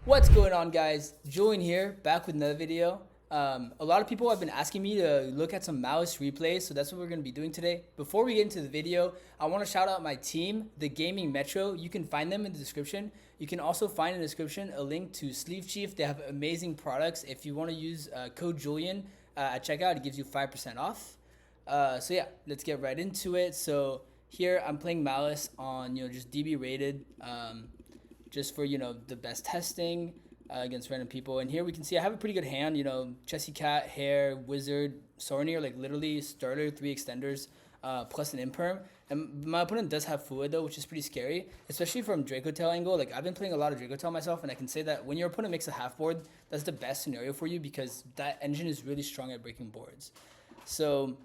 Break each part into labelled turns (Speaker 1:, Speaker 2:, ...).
Speaker 1: What's going on, guys? Julien here, back with another video. A lot of people have been asking me to look at some MALISS replays, so that's what we're going to be doing today. Before we get into the video, I want to shout out my team, the Gaming Metro. You can find them in the description. You can also find in the description a link to Sleeve Chief. They have amazing products. If you want to use code Julien at checkout, it gives you 5% off. So yeah, let's get right into it. So here I'm playing MALISS on just DB rated. Just for the best testing against random people. And here we can see I have a pretty good hand. Chessy Cat, Hair, Wizard, Sornier, like literally starter 3 extenders plus an imperm. And my opponent does have Fua though, which is pretty scary, especially from Draco Tail angle. Like I've been playing a lot of Draco Tail myself, and I can say that when your opponent makes a half board, that's the best scenario for you because that engine is really strong at breaking boards. So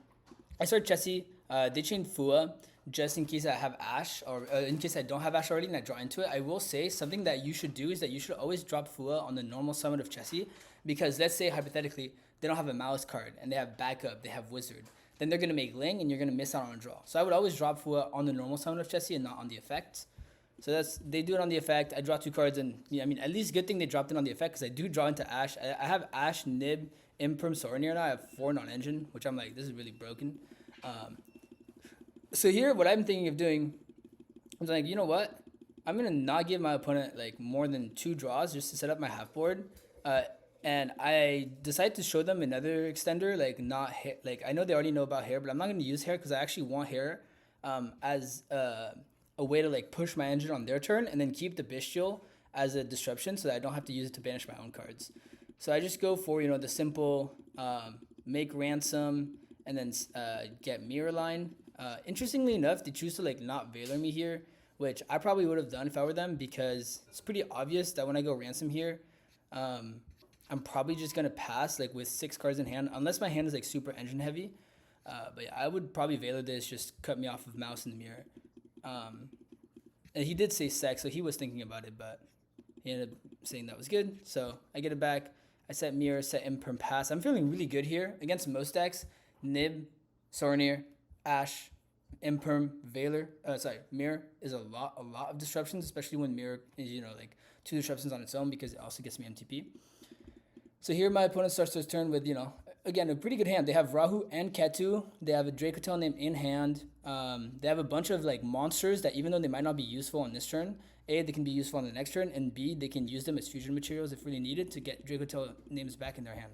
Speaker 1: I start Chessy. They chain Fua just in case I have Ash, or in case I don't have Ash already and I draw into it. I will say something that you should do is that you should always drop Fua on the normal summon of Chessy, because let's say hypothetically they don't have a MALISS card and they have backup, they have Wizard, then they're going to make Ling and you're going to miss out on a draw. So I would always drop Fua on the normal summon of Chessy and not on the effect. So they do it on the effect. I draw 2 cards, and I mean, at least good thing they dropped it on the effect because I do draw into Ash. I have Ash, Nib, Imperm, Sornier now. I have 4 non-engine, which I'm like, this is really broken. So here, what I'm thinking of doing, I'm like, you know what? I'm gonna not give my opponent like more than 2 draws just to set up my half board, and I decided to show them another extender, like not hair. Like I know they already know about Hair, but I'm not gonna use Hair because I actually want Hair as a way to like push my engine on their turn, and then keep the Bestial as a disruption so that I don't have to use it to banish my own cards. So I just go for the simple make Ransom and then get Mirror Line. Interestingly enough, they choose to like not Valor me here, which I probably would have done if I were them, because it's pretty obvious that when I go Ransom here, I'm probably just gonna pass like with 6 cards in hand, unless my hand is like super engine heavy. But yeah, I would probably Valor this, just cut me off of Mouse in the Mirror. And he did say Sex, so he was thinking about it, but he ended up saying that was good. So I get it back. I set Mirror, set Imperm, pass. I'm feeling really good here against most decks. Nib, Sornier, Ash, Imperm, Valor, Mirror is a lot of disruptions, especially when Mirror is, like 2 disruptions on its own, because it also gets me MTP. So here my opponent starts his turn with, again, a pretty good hand. They have Rahu and Ketu. They have a Draco Tail name in hand. They have a bunch of like monsters that, even though they might not be useful on this turn, A, they can be useful on the next turn, and B, they can use them as fusion materials if really needed to get Draco Tail names back in their hand.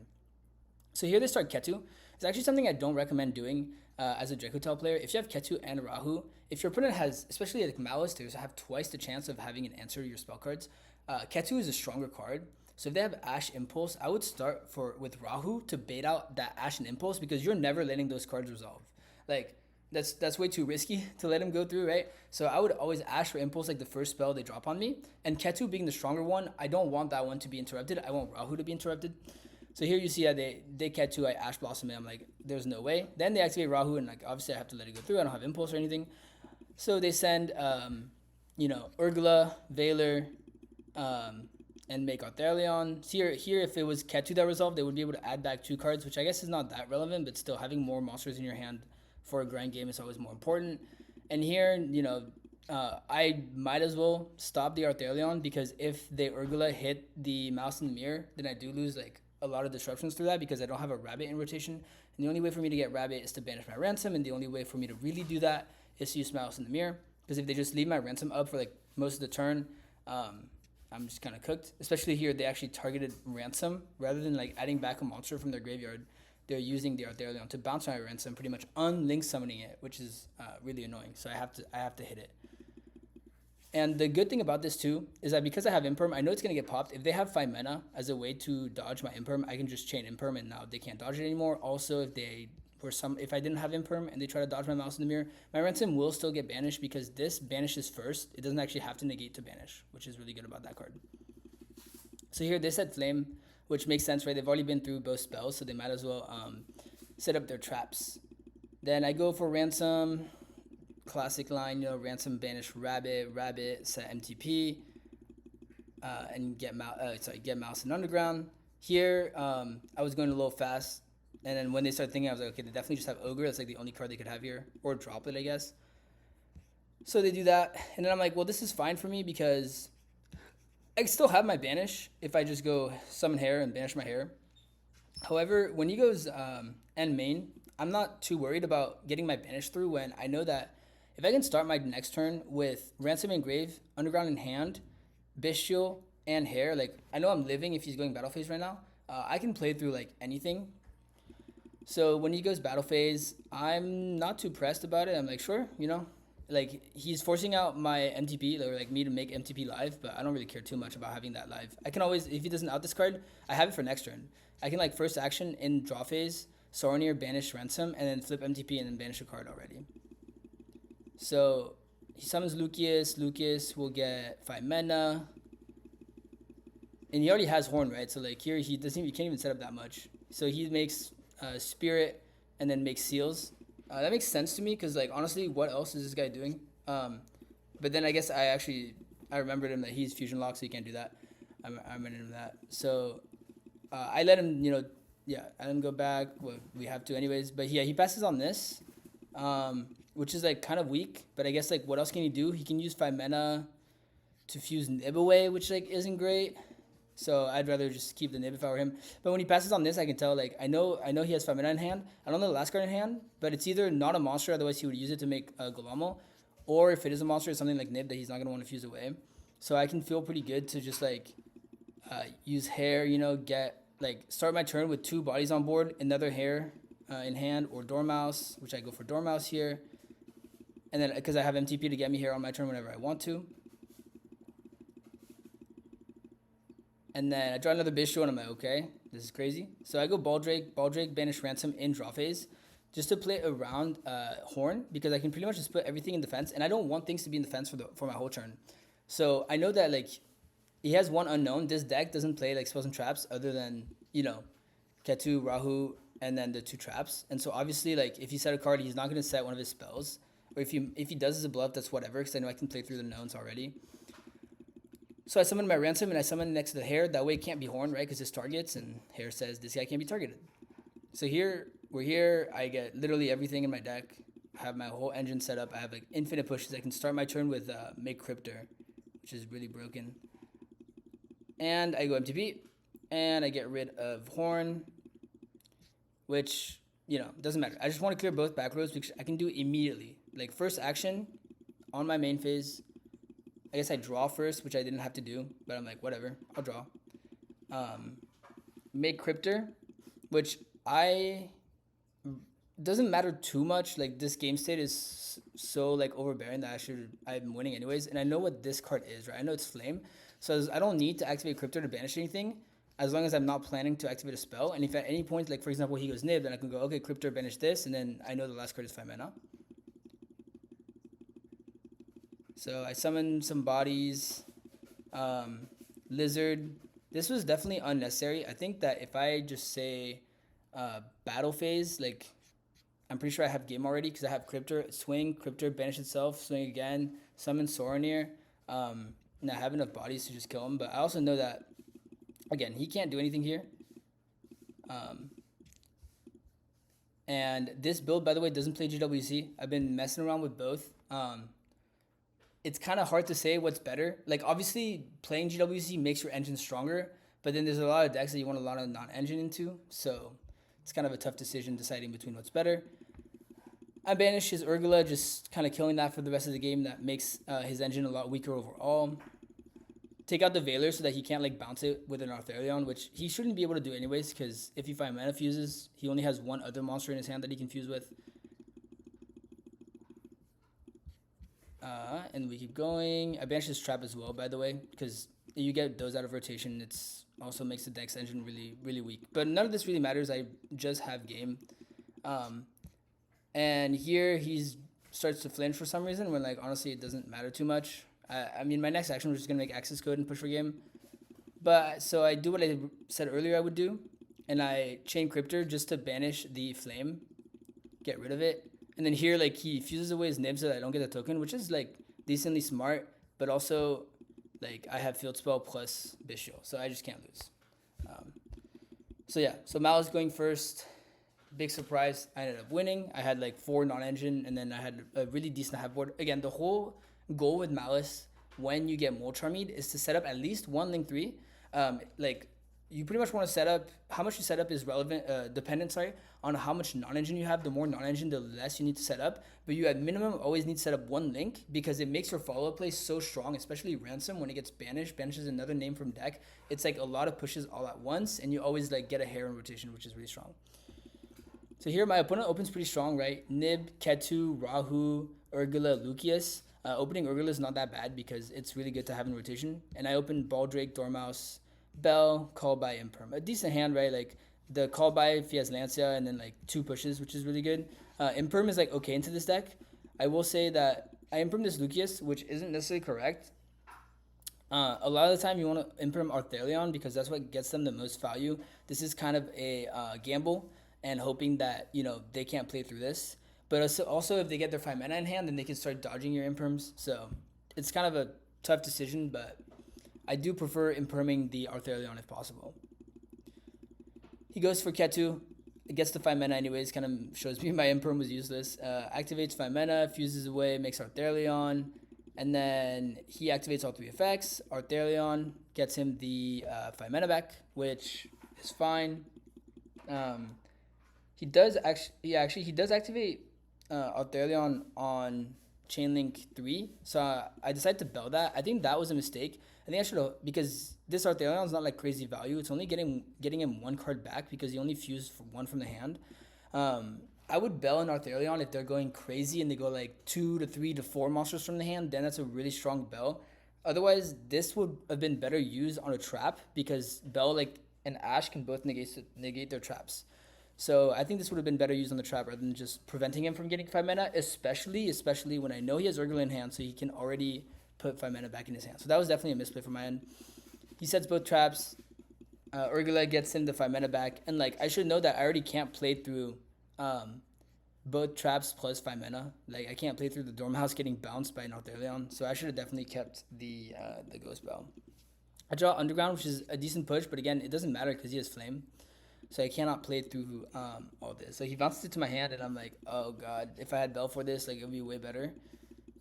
Speaker 1: So here they start Ketu. It's actually something I don't recommend doing as a Draco Tail player. If you have Ketu and Rahu, if your opponent has, especially like MALISS, they have twice the chance of having an answer to your spell cards. Ketu is a stronger card. So if they have Ash Impulse, I would start with Rahu to bait out that Ash and Impulse, because you're never letting those cards resolve. Like, that's way too risky to let him go through, right? So I would always Ash for Impulse like the first spell they drop on me. And Ketu being the stronger one, I don't want that one to be interrupted. I want Rahu to be interrupted. So here you see that they Ketu, I Ash Blossom it. I'm like, there's no way. Then they activate Rahu, and like obviously I have to let it go through. I don't have Impulse or anything. So they send, Urgla, Valor, and make Arthelion. Here, if it was Ketu that resolved, they would be able to add back 2 cards, which I guess is not that relevant, but still having more monsters in your hand for a grind game is always more important. And here, I might as well stop the Arthelion, because if they Urgla hit the Mouse in the Mirror, then I do lose like a lot of disruptions through that, because I don't have a Rabbit in rotation. And the only way for me to get Rabbit is to banish my Ransom, and the only way for me to really do that is to use Mouse in the Mirror, because if they just leave my Ransom up for like most of the turn, I'm just kind of cooked. Especially here, they actually targeted Ransom rather than like adding back a monster from their graveyard. They're using the Arthelion to bounce my Ransom, pretty much unlink summoning it, which is really annoying. So I have to hit it. And the good thing about this too is that because I have Imperm, I know it's gonna get popped. If they have 5 mana as a way to dodge my Imperm, I can just chain Imperm, and now they can't dodge it anymore. Also, if I didn't have Imperm and they try to dodge my Mouse in the Mirror, my Ransom will still get banished, because this banishes first. It doesn't actually have to negate to banish, which is really good about that card. So here they set Flame, which makes sense, right? They've already been through both spells, so they might as well set up their traps. Then I go for Ransom, classic line, Ransom, banish Rabbit, set MTP, and get Mouse and Underground. Here, I was going a little fast. And then when they started thinking, I was like, okay, they definitely just have Ogre. That's like the only card they could have here. Or Droplet, I guess. So they do that. And then I'm like, well, this is fine for me, because I still have my banish if I just go summon hair and banish my hair. However, when he goes end main, I'm not too worried about getting my banish through when I know that if I can start my next turn with Ransom and Grave, Underground in hand, Bestial, and Hair, like I know I'm living if he's going battle phase right now. I can play through like anything. So when he goes battle phase, I'm not too pressed about it. I'm like, sure, like he's forcing out my MTP or like me to make MTP live, but I don't really care too much about having that live. I can always, if he doesn't out this card, I have it for next turn. I can like first action in draw phase, Sorneer, banish Ransom, and then flip MTP and then banish a card already. So he summons Lucius. Lucius will get 5 mana. And he already has Horn, right? So like here he can't even set up that much. So he makes Spirit and then makes Seals. That makes sense to me because like honestly, what else is this guy doing? But then I guess I remembered him that he's fusion locked, so he can't do that. I'm reminding him that. So I let him, I let him go back. Well, we have to anyways. But yeah, he passes on this, which is like kind of weak. But I guess like what else can he do? He can use 5 mana to fuse Nib away, which like isn't great. So I'd rather just keep the Nib if I were him. But when he passes on this, I can tell like I know he has 5 mana in hand. I don't know the last card in hand, but it's either not a monster, otherwise he would use it to make Golamo, or if it is a monster, it's something like Nib that he's not gonna want to fuse away. So I can feel pretty good to just like use Hair, get like start my turn with 2 bodies on board, another Hair in hand, or Dormouse, which I go for Dormouse here, and then because I have MTP to get me here on my turn whenever I want to. And then I draw another Bishop and I'm like, okay, this is crazy. So I go Baldrake, banish Ransom in draw phase, just to play around Horn, because I can pretty much just put everything in defense, and I don't want things to be in defense for my whole turn. So I know that like he has one unknown. This deck doesn't play like spells and traps other than Ketu, Rahu, and then the 2 traps. And so obviously like if he set a card, he's not gonna set one of his spells. Or if he does as a bluff, that's whatever, because I know I can play through the knowns already. So I summon my Ransom and I summon next to the Hair. That way it can't be Horn, right? Because it's targets, and Hair says this guy can't be targeted. So we're here. I get literally everything in my deck. I have my whole engine set up. I have like infinite pushes. I can start my turn with make Cryptor, which is really broken. And I go MTP, and I get rid of Horn, which, doesn't matter. I just want to clear both back rows because I can do it immediately. Like first action on my main phase. I guess I draw first, which I didn't have to do, but I'm like, whatever, I'll draw. Make Cryptor, which doesn't matter too much. Like this game state is so like overbearing that I'm winning anyways. And I know what this card is, right? I know it's Flame. So I don't need to activate Cryptor to banish anything as long as I'm not planning to activate a spell. And if at any point, like for example, he goes Nib, then I can go, okay, Cryptor, banish this. And then I know the last card is 5 mana. So I summon some bodies. Lizard. This was definitely unnecessary. I think that if I just say battle phase, like I'm pretty sure I have game already because I have Cryptor, swing, Cryptor, banish itself, swing again, summon Sorneer. And I have enough bodies to just kill him. But I also know that, again, he can't do anything here. And this build, by the way, doesn't play GWC. I've been messing around with both. It's kind of hard to say what's better. Like, obviously, playing GWC makes your engine stronger, but then there's a lot of decks that you want a lot of non-engine into, so it's kind of a tough decision deciding between what's better. I banish his Urgula, just kind of killing that for the rest of the game. That makes his engine a lot weaker overall. Take out the Veiler so that he can't, like, bounce it with an Arthurion, which he shouldn't be able to do anyways, because if you find mana fuses, he only has one other monster in his hand that he can fuse with. And we keep going. I banish his Trap as well, by the way, because you get those out of rotation. It's also makes the deck's engine really, really weak. But none of this really matters. I just have game. And here he starts to flinch for some reason when, like, honestly, it doesn't matter too much. I mean, my next action was just going to make access code and push for game. But so I do what I said earlier I would do. And I chain Cryptor just to banish the Flame. Get rid of it. And then here, like, he fuses away his Nib so that I don't get the token, which is, like, decently smart. But also, like, I have Field Spell plus Bishop, so I just can't lose. So, yeah. So, Malice going first. Big surprise. I ended up winning. I had, like, 4 non-engine, and then I had a really decent half board. Again, the whole goal with Malice when you get Molcharmid is to set up at least one Link 3. Like, you pretty much want to set up, how much you set up is dependent, on how much non-engine you have. The more non-engine, the less you need to set up. But you at minimum always need to set up one Link because it makes your follow-up play so strong, especially Ransom when it gets banished. Banish is another name from deck. It's like a lot of pushes all at once, and you always like get a hair in rotation, which is really strong. So here my opponent opens pretty strong, right? Nib, Ketu, Rahu, Urgula, Lucius. Opening Urgula is not that bad because it's really good to have in rotation. And I opened Baldrake, Dormouse, Bell, Call by Imperm. A decent hand, right? Like the Call by if he has Lancia and then like 2 pushes, which is really good. Imperm is like okay into this deck. I will say that I Imperm this Lucius, which isn't necessarily correct. A lot of the time you want to Imperm Arthelion because that's what gets them the most value. This is kind of a gamble and hoping that, you know, they can't play through this. But also if they get their 5 mana in hand, then they can start dodging your Imperms. So it's kind of a tough decision, but I do prefer Imperming the Arthelion if possible. He goes for Ketu. It gets the 5 mana anyways, kind of shows me my Imperm was useless. Activates 5 mana, fuses away, makes Arthelion. And then he activates all 3 effects. Arthelion gets him the 5 mana back, which is fine. He does activate Arthelion on Chainlink 3, so I decided to bell that. I think that was a mistake. I think I should have, because this Arthelion is not like crazy value. It's only getting him 1 card back because he only fused for 1 from the hand. I would bell an Arthelion if they're going crazy and they go like 2 to 3 to 4 monsters from the hand. Then that's a really strong bell. Otherwise, this would have been better used on a trap because Bell like and Ash can both negate their traps. So I think this would have been better used on the trap rather than just preventing him from getting 5 mana, especially when I know he has Urgula in hand, so he can already put 5 mana back in his hand. So that was definitely a misplay from my end. He sets both traps. Urgula gets him the 5 mana back. And like I should know that I already can't play through both traps plus 5 mana. Like I can't play through the Dormouse getting bounced by an Arthelion. So I should have definitely kept the Ghost Bell. I draw Underground, which is a decent push, but again, it doesn't matter because he has Flame. So I cannot play through all this. So he bounces it to my hand, and I'm like, oh god, if I had Bell for this, like it would be way better.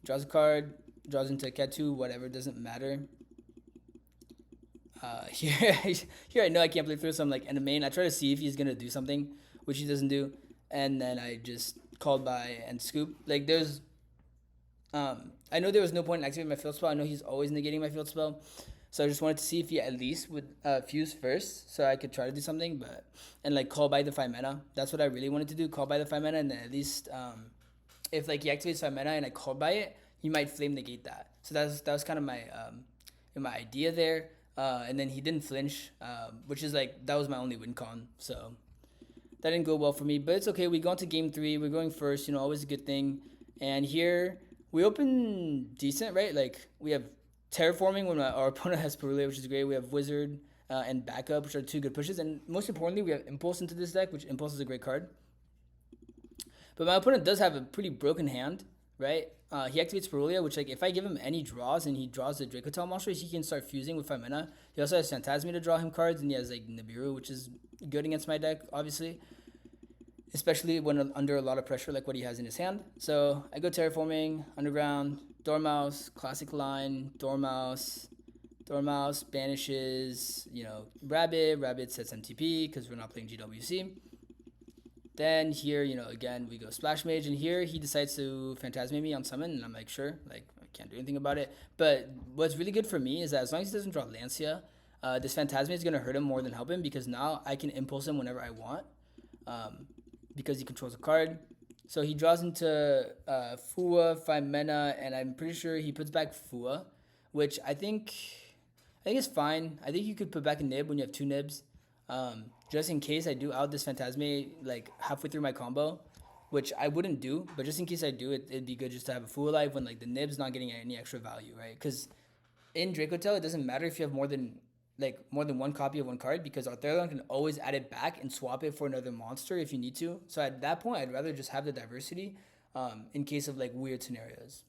Speaker 1: Draws a card, draws into Ketu, whatever, doesn't matter. Here I know I can't play through, so I'm like, in the main, I try to see if he's gonna do something, which he doesn't do, and then I just called by and scoop. Like there's, I know there was no point in activating my field spell. I know he's always negating my field spell. So I just wanted to see if he at least would fuse first so I could try to do something, and like call by the 5 mana. That's what I really wanted to do, call by the 5 mana, and then at least if like he activates 5 mana and I called by it, he might flame negate that. So that was kind of my idea there. And then he didn't flinch, which is like, that was my only win con. So that didn't go well for me, but it's okay. We go into game 3. We're going first, always a good thing. And here we open decent, right? Like we have Terraforming when our opponent has Perulia, which is great. We have Wizard and Backup, which are 2 good pushes. And most importantly, we have Impulse into this deck, which Impulse is a great card. But my opponent does have a pretty broken hand, right? He activates Perulia, which like if I give him any draws and he draws the Dracotel monsters, he can start fusing with 5 mana. He also has Phantasmi to draw him cards, and he has like Nibiru, which is good against my deck, obviously. Especially when under a lot of pressure like what he has in his hand. So I go Terraforming, Underground, Dormouse, classic line, Dormouse banishes, Rabbit sets MTP because we're not playing GWC. Then here, again, we go Splash Mage, and here he decides to Phantasmate me on summon, and I'm like, sure, like, I can't do anything about it. But what's really good for me is that as long as he doesn't draw Lancia, this Phantasmate is going to hurt him more than help him, because now I can Impulse him whenever I want, because he controls a card. So he draws into Fua, 5 mana, and I'm pretty sure he puts back Fua, which I think is fine. I think you could put back a Nib when you have 2 Nibs, just in case I do out this Phantasme like halfway through my combo, which I wouldn't do, but just in case I do, it'd be good just to have a Fua alive when like the Nib's not getting any extra value, right? Because in Dracotel, it doesn't matter if you have more than 1 copy of 1 card, because Arthelion can always add it back and swap it for another monster if you need to. So at that point, I'd rather just have the diversity in case of like weird scenarios.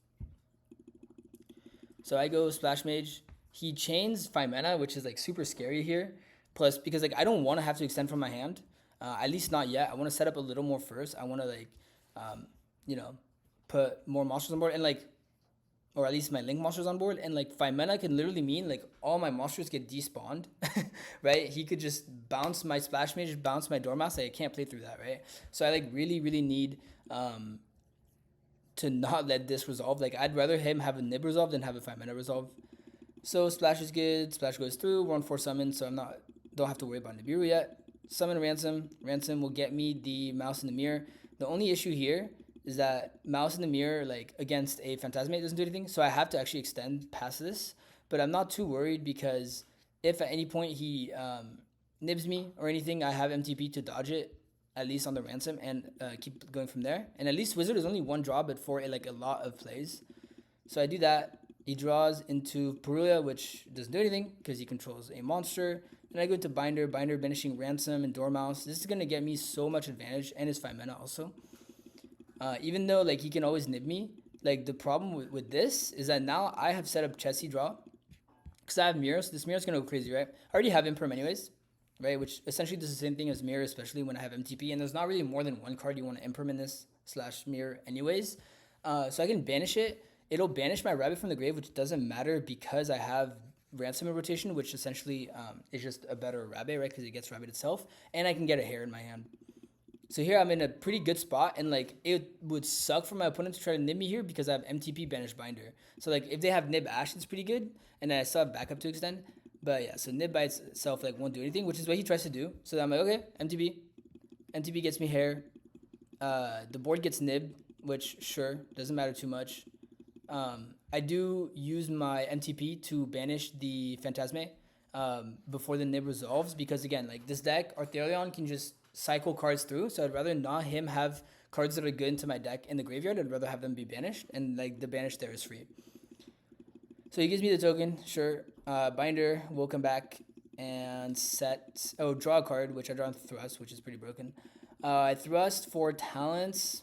Speaker 1: So I go Splash Mage. He chains 5 mana, which is like super scary here. Plus, because like I don't want to have to extend from my hand, at least not yet. I want to set up a little more first. I want to like, put more monsters on board. And like or at least my link monsters on board. And like 5 mana can literally mean like all my monsters get despawned, right? He could just bounce my Splash Mage, bounce my Dormouse. Like, I can't play through that, right? So I like really, really need to not let this resolve. Like, I'd rather him have a Nib resolve than have a 5 mana resolve. So Splash is good. Splash goes through. We're on 4 summon, so don't have to worry about Nibiru yet. Summon Ransom. Ransom will get me the Mouse in the Mirror. The only issue here is that Mouse in the Mirror, like, against a Phantasmate doesn't do anything, so I have to actually extend past this. But I'm not too worried because if at any point he nibs me or anything, I have MTP to dodge it, at least on the Ransom, and keep going from there. And at least Wizard is only one draw, but for like a lot of plays. So I do that. He draws into Perulia, which doesn't do anything because he controls a monster. Then I go to Binder, banishing Ransom and Dormouse. This is going to get me so much advantage, and his 5 mana also. Even though like he can always nib me, like the problem with this is that now I have set up Chessy draw because I have Mirror, so this Mirror is going to go crazy, right? I already have Imperm anyways, right? Which essentially does the same thing as Mirror, especially when I have MTP, and there's not really more than one card you want to Imperm in this / Mirror anyways. So I can banish it. It'll banish my Rabbit from the grave, which doesn't matter because I have Ransom in rotation, which essentially is just a better Rabbit, right? Because it gets Rabbit itself, and I can get a Hare in my hand. So here I'm in a pretty good spot, and like it would suck for my opponent to try to nib me here because I have MTP banish Binder. So like if they have nib Ash, it's pretty good, and then I still have backup to extend. But yeah, so nib by itself like won't do anything, which is what he tries to do. So I'm like, okay, MTP gets me Hare. The board gets nibbed, which sure doesn't matter too much. I do use my MTP to banish the Phantasme before the nib resolves because again, like this deck, Arthurion can just cycle cards through, so I'd rather not him have cards that are good into my deck in the graveyard. I'd rather have them be banished, and like the banish there is free. So he gives me the token, sure. Binder will come back and draw a card, which I draw into Thrust, which is pretty broken. I Thrust for Talents.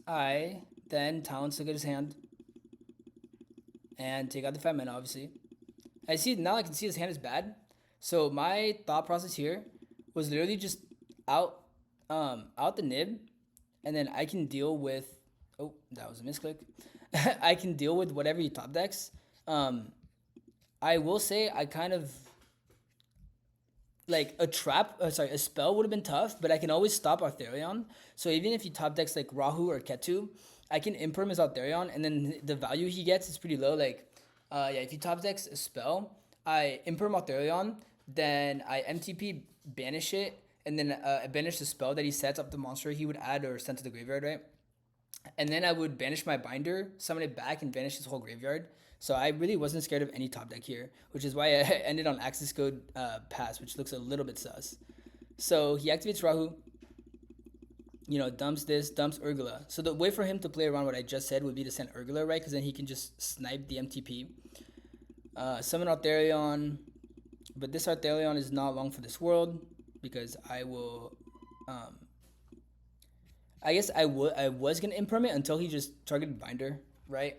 Speaker 1: I then Talents look at his hand and take out the 5 mana, obviously. Now I can see his hand is bad. So my thought process here was literally just out the nib, and then I can deal with, oh, that was a misclick. I can deal with whatever he top decks. I will say I kind of, like a spell would have been tough, but I can always stop Arthurion. So even if he top decks like Rahu or Ketu, I can Imperm his Arthurion, and then the value he gets is pretty low. Like, if he top decks a spell, I Imperm Arthurion, then I MTP banish it, and then I banish the spell that he sets up the monster he would add or send to the graveyard, right? And then I would banish my Binder, summon it back, and banish his whole graveyard. So I really wasn't scared of any top deck here, which is why I ended on Axis Code Pass, which looks a little bit sus. So he activates Rahu, dumps Urgula. So the way for him to play around what I just said would be to send Urgula, right? Because then he can just snipe the MTP. Summon Arthurion, but this Arthurion is not long for this world because I will... I guess I was going to Imperm it until he just targeted Binder, right?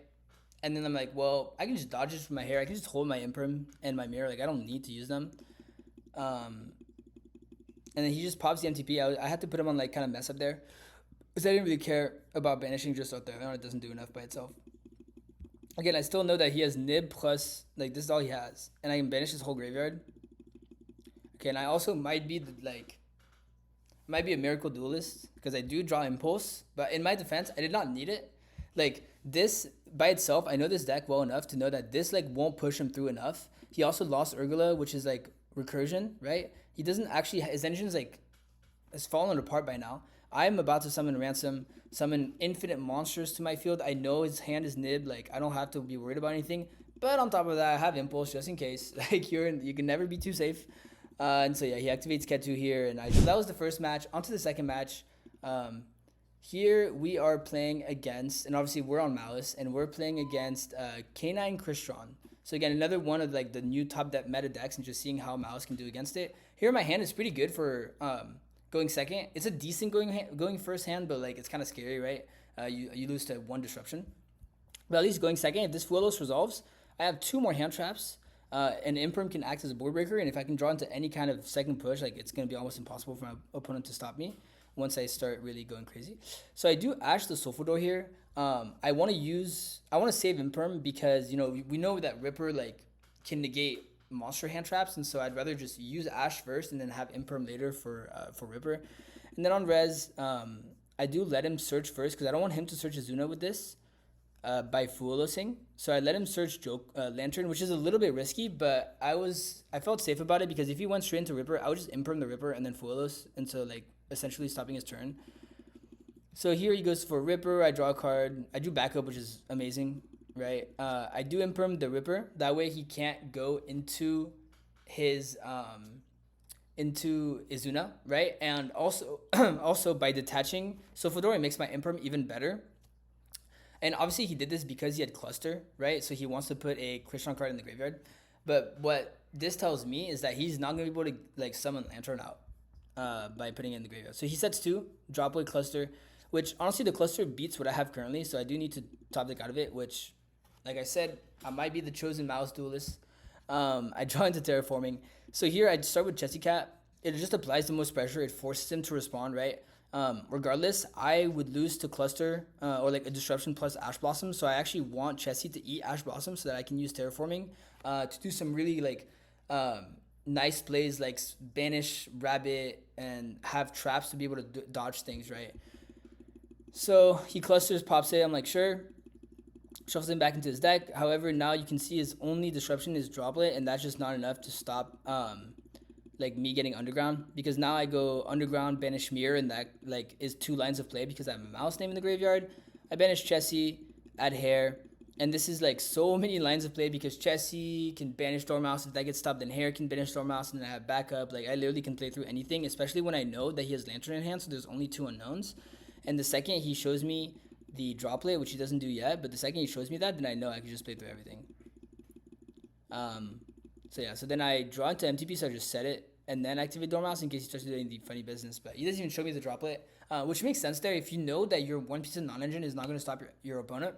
Speaker 1: And then I'm like, well, I can just dodge this with my Hair. I can just hold my Imperm and my Mirror. Like, I don't need to use them. And then he just pops the MTP. I had to put him on, like, kind of mess up there. Because I didn't really care about banishing just out there. It doesn't do enough by itself. Again, I still know that he has Nib plus, like, this is all he has. And I can banish his whole graveyard. Okay, and I also might be, a Miracle Duelist. Because I do draw Impulse. But in my defense, I did not need it. Like, this by itself, I know this deck well enough to know that this, like, won't push him through enough. He also lost Urgula, which is, like, recursion, right? He doesn't actually... His engine's, like, has fallen apart by now. I'm about to summon Ransom, summon infinite monsters to my field. I know his hand is Nib. Like, I don't have to be worried about anything. But on top of that, I have Impulse just in case. Like, you can never be too safe. And so, yeah, he activates Ketu here. And so that was the first match. On to the second match. Here we are playing against, and obviously we're on Malice, and we're playing against K9 Crystron. So again, another one of like the new top deck meta decks, and just seeing how Malice can do against it. Here my hand is pretty good for going second. It's a decent going first hand, but like it's kind of scary, right? You lose to 1 disruption. But at least going second, if this Willows resolves, I have 2 more hand traps. And Imperm can act as a board breaker, and if I can draw into any kind of second push, like it's going to be almost impossible for my opponent to stop me. once I start really going crazy. So I do Ash the Soulful Door here. I want to save Imperm because we know that Ripper like can negate monster hand traps, and so I'd rather just use Ash first and then have Imperm later for Ripper. And then on Res, I do let him search first because I don't want him to search Azuna with this by Fuolosing. So I let him search Lantern, which is a little bit risky, but I felt safe about it because if he went straight into Ripper, I would just Imperm the Ripper and then Fuolos, and so like essentially stopping his turn. So here he goes for Ripper. I draw a card. I do backup, which is amazing, right? I do Imperm the Ripper. That way he can't go into his into Izuna, right? And also also by detaching Sofodori makes my Imperm even better. And obviously he did this because he had Cluster, right? So he wants to put a Crystron card in the graveyard. But what this tells me is that he's not going to be able to like summon Lantern out by putting it in the graveyard. So he sets 2, drop away Cluster, which honestly the Cluster beats what I have currently. So I do need to top deck out of it, which like I said, I might be the chosen Malice duelist. I draw into Terraforming. So here I start with Chessy Cat. It just applies the most pressure. It forces him to respond, right? Regardless, I would lose to Cluster or like a Disruption plus Ash Blossom. So I actually want Chessy to eat Ash Blossom so that I can use Terraforming to do some really like nice plays like Banish, Rabbit, and have traps to be able to dodge things, right? So he clusters, pops it. I'm like, sure. Shuffles him back into his deck. However, now you can see his only disruption is Droplet, and that's just not enough to stop like me getting underground, because now I go underground, banish Mirror, and that like is 2 lines of play because I have a Mouse name in the graveyard. I banish Chessy, add Hair, and this is like so many lines of play because Chessy can banish Dormouse. If that gets stopped, then Hair can banish Dormouse, and then I have backup. Like I literally can play through anything, especially when I know that he has Lantern in hand, so there's only 2 unknowns. And the second he shows me the Droplet, which he doesn't do yet, but the second he shows me that, then I know I can just play through everything. So yeah, so then I draw into MTP, so I just set it, and then activate Dormouse in case he starts doing the funny business. But he doesn't even show me the Droplet, which makes sense there. If you know that your one piece of non-engine is not going to stop your opponent,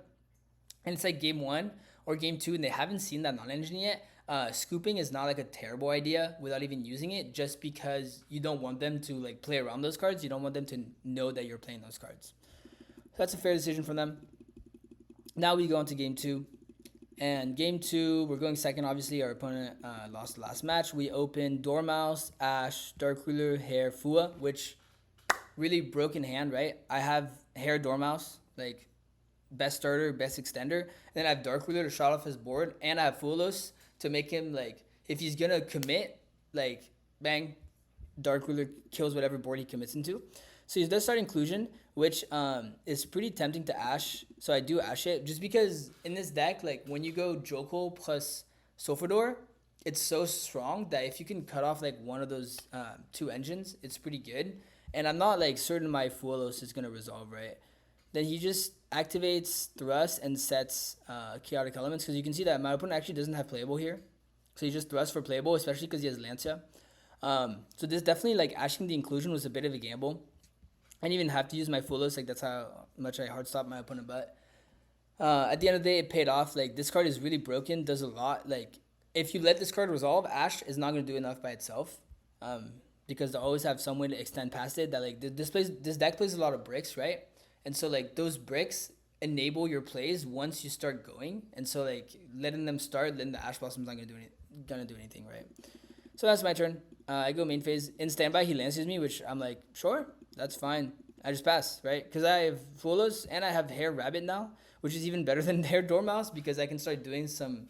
Speaker 1: and it's like game 1 or game 2, and they haven't seen that non-engine yet, scooping is not like a terrible idea without even using it, just because you don't want them to like play around those cards. You don't want them to know that you're playing those cards. So that's a fair decision from them. Now we go into game 2. And game 2, we're going second. Obviously, our opponent lost the last match. We opened Dormouse, Ash, Dark Ruler, Hair, Fua, which really broken hand, right? I have Hair, Dormouse, like best starter, best extender. And then I have Dark Ruler to shut off his board. And I have Fulos to make him, like, if he's going to commit, like, bang, Dark Ruler kills whatever board he commits into. So he does start Inclusion, which is pretty tempting to Ash. So I do Ash it just because in this deck, like when you go Jokul plus Sofador, it's so strong that if you can cut off like one of those 2 engines, it's pretty good. And I'm not like certain my Fuolos is going to resolve, right? Then he just activates Thrust and sets Chaotic Elements, because you can see that my opponent actually doesn't have Playable here. So he just Thrust for Playable, especially because he has Lancia. So this definitely, like, ashing the Inclusion was a bit of a gamble. I didn't even have to use my Fulos, like that's how much I hard stopped my opponent. But at the end of the day, it paid off. Like this card is really broken, does a lot. Like if you let this card resolve, Ash is not going to do enough by itself, because they always have some way to extend past it. That like this deck plays a lot of bricks, right? And so like those bricks enable your plays once you start going. And so like letting them start, then the Ash Blossom's not gonna do anything, right? So that's my turn. I go main phase. In standby, he lances me, which I'm like, sure, that's fine. I just pass, right? Because I have Fulos and I have Hair Rabbit now, which is even better than Hair Dormouse, because I can start doing some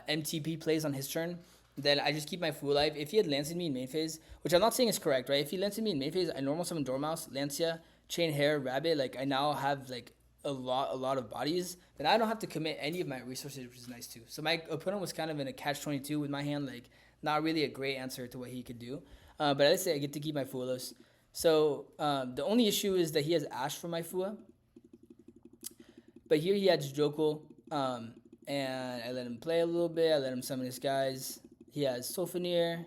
Speaker 1: MTP plays on his turn. Then I just keep my Fool alive. If he had lanced me in main phase, which I'm not saying is correct, right? If he lanced me in main phase, I normal summon Dormouse, Lancia, Chain Hair, Rabbit. Like I now have like a lot of bodies. Then I don't have to commit any of my resources, which is nice too. So my opponent was kind of in a catch-22 with my hand, like not really a great answer to what he could do. But let's say I get to keep my Fulos. So the only issue is that he has Ash for my Fua. But here he has Jokul, and I let him play a little bit. I let him summon his guys. He has Sulfaneer.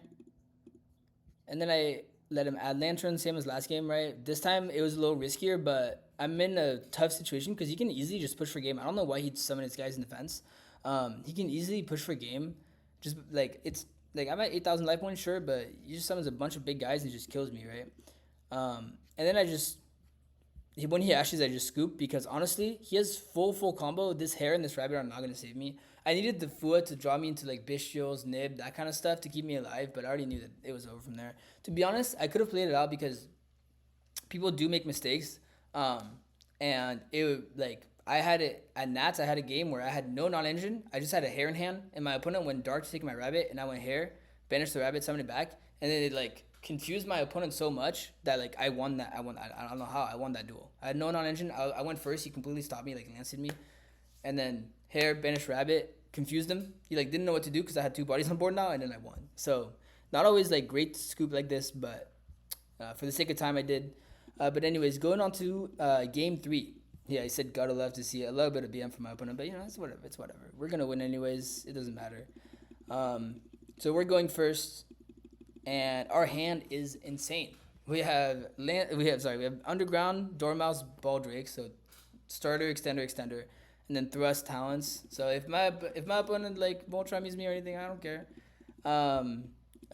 Speaker 1: And then I let him add Lantern, same as last game, right? This time it was a little riskier, but I'm in a tough situation because he can easily just push for game. I don't know why he'd summon his guys in defense. He can easily push for game. Just like, it's like I'm at 8,000 life points, sure, but he just summons a bunch of big guys and just kills me, right? And then when he ashes, I just scoop because honestly, he has full combo. This hair and this rabbit are not gonna save me. I needed the Fua to draw me into like Bestials, Nib, that kind of stuff to keep me alive, but I already knew that it was over from there. To be honest, I could have played it out because people do make mistakes. And like I had it at Nats. I had a game where I had no non-engine. I just had a hair in hand, and my opponent went dark to take my rabbit, and I went hair, banished the rabbit, summoned it back, and then it like confused my opponent so much that like I won that. I don't know how I won that duel. I had no non-engine. I went first. He completely stopped me, like lanced me, and then hair, banished rabbit, confused him. He like didn't know what to do because I had two bodies on board now, and then I won. So not always like great to scoop like this, but for the sake of time, I did. But anyways, going on to game 3. Yeah, I said gotta love to see a little bit of BM from my opponent, but it's whatever. It's whatever. We're gonna win anyways. It doesn't matter. So we're going first, and our hand is insane. We have underground, dormouse, baldrake. So starter, extender, and then thrust talents. So if my opponent like won't try to use me or anything, I don't care.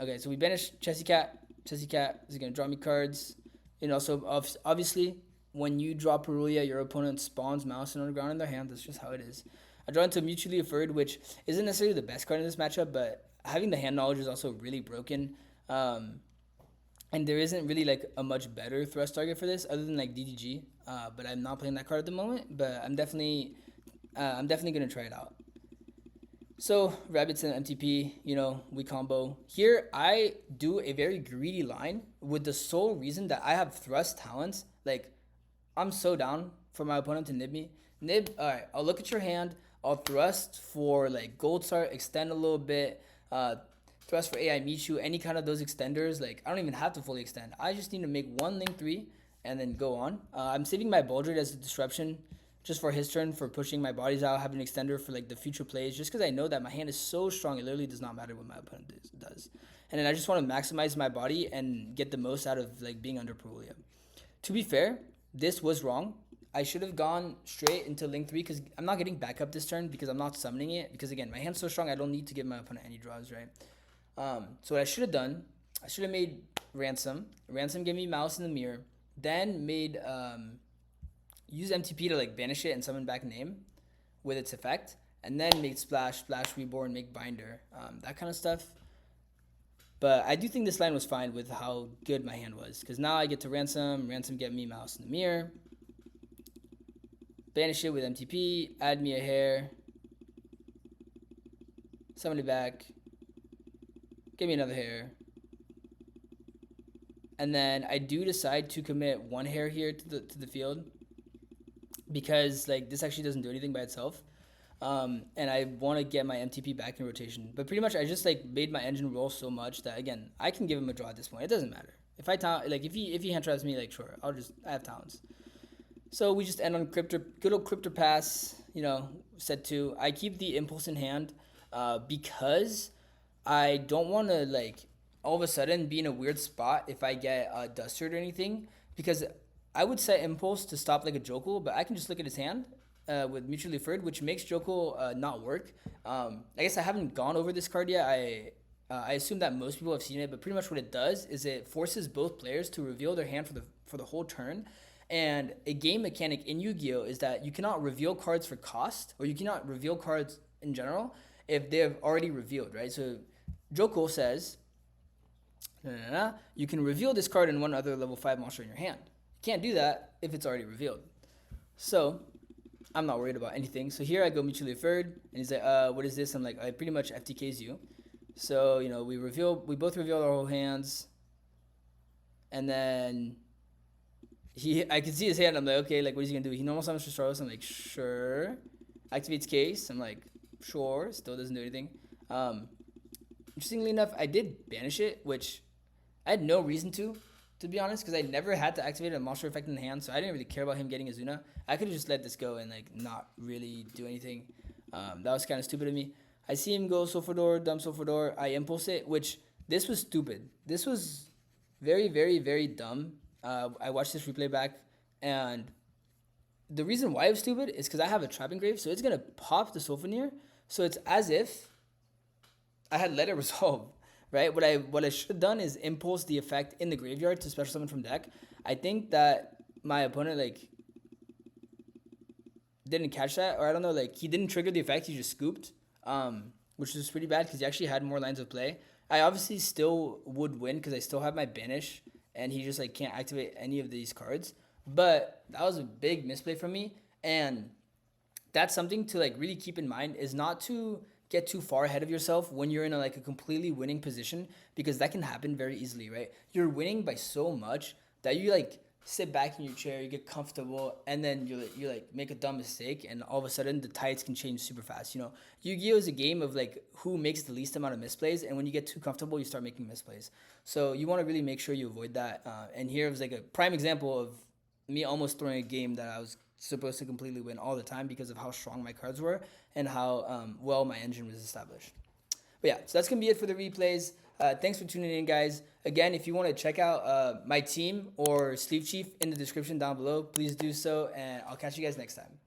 Speaker 1: Okay, so we banish Chessy Cat. Chessy Cat is gonna draw me cards. So obviously, when you draw Perulia, your opponent spawns Mouse and Underground in their hand. That's just how it is. I draw into Mutually Afferred, which isn't necessarily the best card in this matchup, but having the hand knowledge is also really broken. And there isn't really like a much better thrust target for this other than like DDG. But I'm not playing that card at the moment. But I'm definitely gonna try it out. So rabbits and MTP, we combo. Here I do a very greedy line with the sole reason that I have thrust talents. Like, I'm so down for my opponent to nib me. Nib, alright, I'll look at your hand. I'll thrust for like Gold Star, extend a little bit. Thrust for AI Michu, any kind of those extenders. Like, I don't even have to fully extend. I just need to make one link 3 and then go on. I'm saving my Baldred as a disruption just for his turn, for pushing my bodies out, having an extender for like the future plays, just because I know that my hand is so strong, it literally does not matter what my opponent does. And then I just want to maximize my body and get the most out of like being under Perulia. To be fair, this was wrong. I should have gone straight into Link 3 because I'm not getting back up this turn because I'm not summoning it. Because again, my hand's so strong, I don't need to give my opponent any draws, right? So what I should have done, I should have made Ransom. Ransom gave me Mouse in the Mirror. Then made... use MTP to like banish it and summon back name with its effect, and then make Splash Reborn, make Binder, that kind of stuff. But I do think this line was fine with how good my hand was, because now I get to Ransom get me Mouse in the Mirror, banish it with MTP, add me a hair, summon it back, give me another hair, and then I do decide to commit one hair here to the field, because like this actually doesn't do anything by itself, and I want to get my MTP back in rotation. But pretty much I just like made my engine roll so much that again I can give him a draw at this point. It doesn't matter if he hand traps me, like sure, I have talents. So we just end on good old Crypto Pass. Set 2. I keep the Impulse in hand because I don't want to like all of a sudden be in a weird spot if I get Dustered or anything, because I would set Impulse to stop like a Jokul, but I can just look at his hand with Mutually Afferred, which makes Jokul not work. I guess I haven't gone over this card yet. I assume that most people have seen it, but pretty much what it does is it forces both players to reveal their hand for the whole turn. And a game mechanic in Yu-Gi-Oh! Is that you cannot reveal cards for cost, or you cannot reveal cards in general if they've already revealed, right? So Jokul says, you can reveal this card in one other level 5 monster in your hand. Can't do that if it's already revealed. So I'm not worried about anything. So here I go Mutually Afferred, and he's like, what is this? I'm like, I pretty much FTKs you. So, we both revealed our whole hands. And then I can see his hand. I'm like, okay, like what is he gonna do? He normal summons Restoros. I'm like, sure. Activates Case. I'm like, sure. Still doesn't do anything. Interestingly enough, I did banish it, which I had no reason to be honest, because I never had to activate a monster effect in the hand, so I didn't really care about him getting Azuna. I could have just let this go and like not really do anything. That was kind of stupid of me. I see him go Sulfur dumb Sulfur. I impulse it, which this was stupid. This was very, very, very dumb. I watched this replay back, and the reason why it was stupid is because I have a Trap Engrave, so it's gonna pop the Sulfur. So it's as if I had let it resolve, right? What I should have done is impulse the effect in the graveyard to special summon from deck. I think that my opponent like didn't catch that, or I don't know, like he didn't trigger the effect. He just scooped, which was pretty bad because he actually had more lines of play. I obviously still would win because I still have my banish, and he just like can't activate any of these cards. But that was a big misplay from me, and that's something to like really keep in mind is not to get too far ahead of yourself when you're in a completely winning position, because that can happen very easily, right? You're winning by so much that you like sit back in your chair, you get comfortable, and then you like make a dumb mistake, and all of a sudden the tides can change super fast. You know, Yu-Gi-Oh is a game of like who makes the least amount of misplays, and when you get too comfortable, you start making misplays. So you want to really make sure you avoid that. And here was like a prime example of me almost throwing a game that I was supposed to completely win all the time because of how strong my cards were and how well my engine was established. But yeah, so that's going to be it for the replays. Thanks for tuning in, guys. Again, if you want to check out my team or Sleeve Chief in the description down below, please do so, and I'll catch you guys next time.